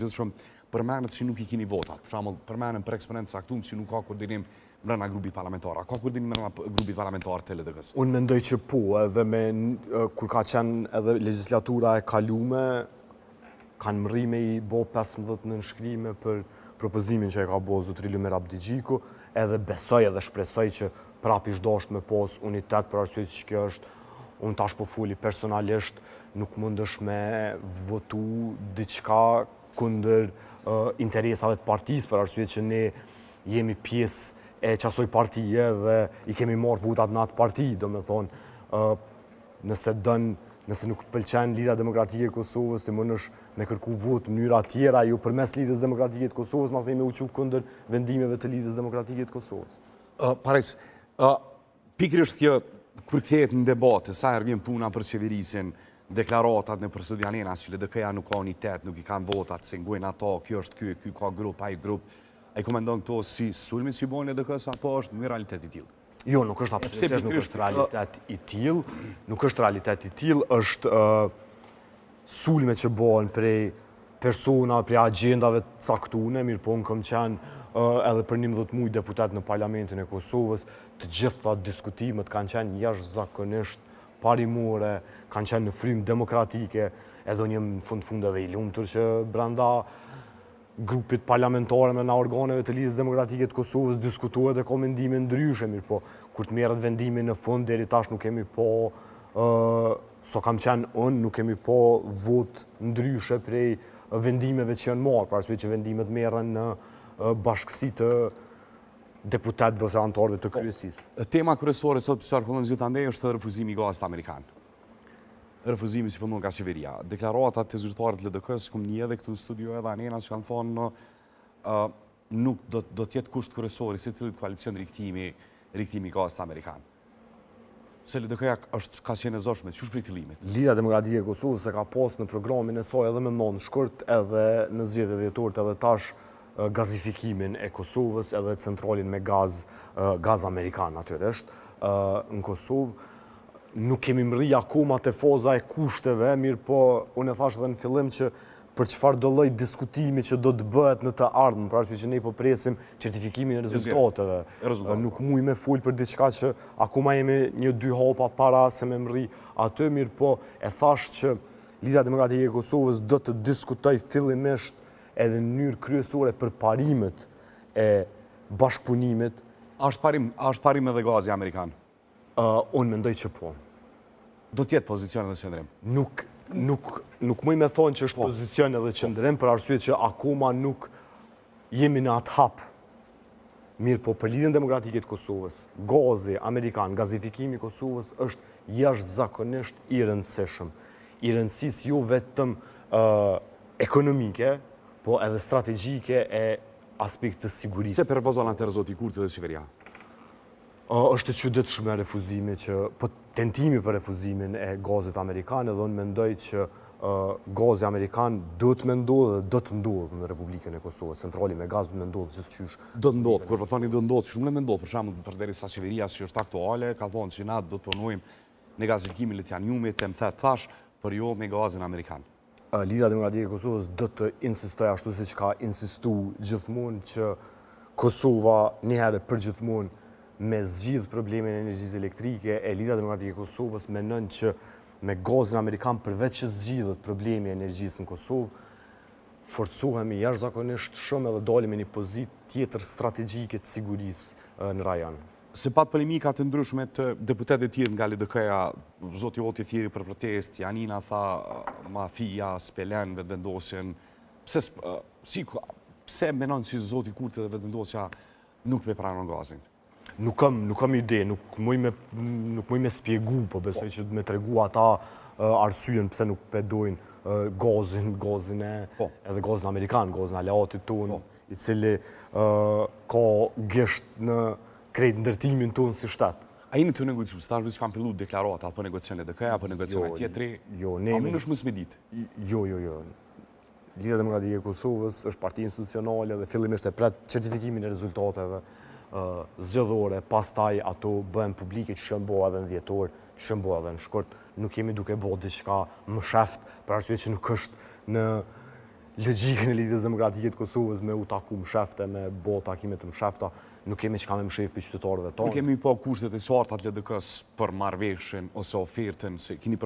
Shumë përmenet që nuk I keni votat. Për shembull, përmenen për eksponent saktum që nuk ka koordinim brenda grupit parlamentar. A ka koordinim brenda grupit parlamentar të LDK-s? Unë mendoj që po, edhe kur ka qenë edhe legjislatura e kalume, kanë mri me I bo 15 nënshkrime për propozimin që e ka bo zotri Lumer Abdigjiku, edhe besoj edhe shpresoj që prap ish dosht me pos unitet për arsye që kjo është, unë tash po fuli personalisht, nuk mundesh me votu diçka kundër interesave të partisë, për arsye që ne jemi pjesë e qasoj partije dhe I kemi marrë votat në atë parti, do me thonë, nëse nuk të pëlqen Lidhja Demokratike e Kosovës, të mënësh me kërku vot në mënyra tjera, jo përmes Lidhjes Demokratike të Kosovës, mas me uqu kundër vendimeve të Lidhjes Demokratike të Kosovës. Pares, pikrisht kjo, kur kthehet në debate, sa herë vjen puna për qeverisin, deklaratat në përstudi anena, që LDK-ja nuk ka unitet, nuk I kanë votat, se ngojnë ato, kjo është ky ka grup, ai grup. A I komendon këto si sulmi që I bojnë LDK-s, apo është në realitet I tillë? Jo, nuk është absolutisht, nuk është realitet I tillë, nuk është realitet I tillë, është sulme që bojnë prej persona, prej agendave të caktune, mirë po në kam qenë edhe për 11 muaj deputet në Parlamentin e Kosovës, të gjitha diskutimet kanë qenë jashtëzakonisht parimore, kanë qenë në frymë demokratike, edhe unë jem në fund edhe I lumtur që brenda grupit parlamentare me na organeve të Lidhjes Demokratike të Kosovës diskutohet e ka mendime ndryshe, mirë po, kur të merret vendimi në fund, deri tash nuk kemi po, so kam qenë unë, nuk kemi po vot ndryshe prej vendimeve që janë marrë, për arsye që vendimet merren në bashkësi të deputetëve ose anëtarëve të kryesisë. Tema kryesore sot që qarkullon gjithandej është refuzimi I gazit amerikan. Refuzimi që përmën nga qeveria. Deklaratat të zyrtarët LDK-s kom një edhe këtu në studio edhe anena që kanë thonë nuk do tjetë kusht kryesori si cilit koalicion riktimi gazit amerikan. Se LDK-ja ka qenë e zorshme, që është për I fillimit? Lidhja Demokratike e Kosovës e ka pas në programin e saj edhe me non shkurt edhe në zgjedhjet dhjetorët edhe tash gazifikimin e Kosovës edhe centralin me gaz amerikan natyrisht në Kosovë. Nuk kemi mri akoma të faza e kushteve, mirë po unë e thash edhe në fillim që për çfarë do lloj diskutimi që do të bëhet në të ardhmen, për arsye që ne po presim certifikimin e rezultateve. Nuk muj me fol për diçka që akoma jemi 1-2 hapa para se me mri atë, mirë po e thash që Lidhja Demokratike e Kosovës do të diskutoj fillimisht edhe në mënyrë kryesore për parimet e bashkëpunimit. A është parim edhe gazi amerikan? Unë mendoj që po. Do tjetë pozicion edhe qëndrim? Nuk mëj me thonë që është pozicion edhe qëndrim, për arsye që akoma nuk jemi në atë hap. Mirë po, për Lidhjen Demokratike të Kosovës, gazi amerikan, gazifikimi I Kosovës është jashtëzakonisht I rëndësishëm. I rëndësisë jo vetëm ekonomike, po edhe strategjike e aspekt të sigurisë. Se për vozon atër zoti Kurti dhe qeveria? Është e çuditshme refuzimi po tentimi për refuzimin e gazit amerikan, edhe unë mendoj që gazi amerikan do të ndodhë dhe do të ndodhë në Republikën e Kosovës. Centrali me gaz do të ndodhë gjithçysh. Do të ndodhë, kur po thoni do të ndodhë, shumë më ndodhë, për shembull përderisa qeveria që është aktuale ka thonë që na do të punojmë në gazifikimin litaniumit, të më thash, por jo me gazin amerikan. Lidhja Demokratike e Kosovës do të insistoj ashtu siç ka insistuar gjithmonë që Kosova një herë për gjithmonë me zgjidh problemin e energjisë elektrike, e Lidhja Demokratike e Kosovës menon që me gazin amerikan përveç që zgjidhet problemi i energjisë në Kosovë, forcohemi jashtëzakonisht shumë edhe dalim në një pozitë tjetër strategjike të sigurisë në rajon. Se pat polemika të ndryshme të deputetëve të tjerë nga LDK-ja, zoti Oti thiri për protest, Janina tha mafia, spelen, vetëvendosjen. Pse menon që zoti Kurti dhe vetëvendosja nuk me pranon gazin? Nuk kam ide, nuk muj me spjegu, po besoj që me tregu ata arsyen pse nuk pedojnë gazin edhe gazin amerikan, gazin aleatit tonë, I cili ka gisht në krejt ndërtimin tonë si shtatë. A jeni të negociu, starëve që kanë pillu deklarata, apo negocion LDK-ja, apo negocion tjetri? Jo, a mund është mësë me ditë? Jo. Lidhja Demokratike e Kosovës është parti institucionale dhe fillimisht e pret certifikimin e rezultateve zgjedhore, pastaj ato bëhen publike që shëmbo edhe në dhjetor, që shëmbo edhe në shkurt. Nuk jemi duke bo diçka më sheft, për arsye që nuk është në logjikën e Lidhjes Demokratike të Kosovës me u taku mshefte, me bo takimet të mshefta, nuk kemi çka me mshef për qytetarëve Nuk tonë. kemi po kushtet e qarta të LDK-s për marrëveshjen ose ofertën se keni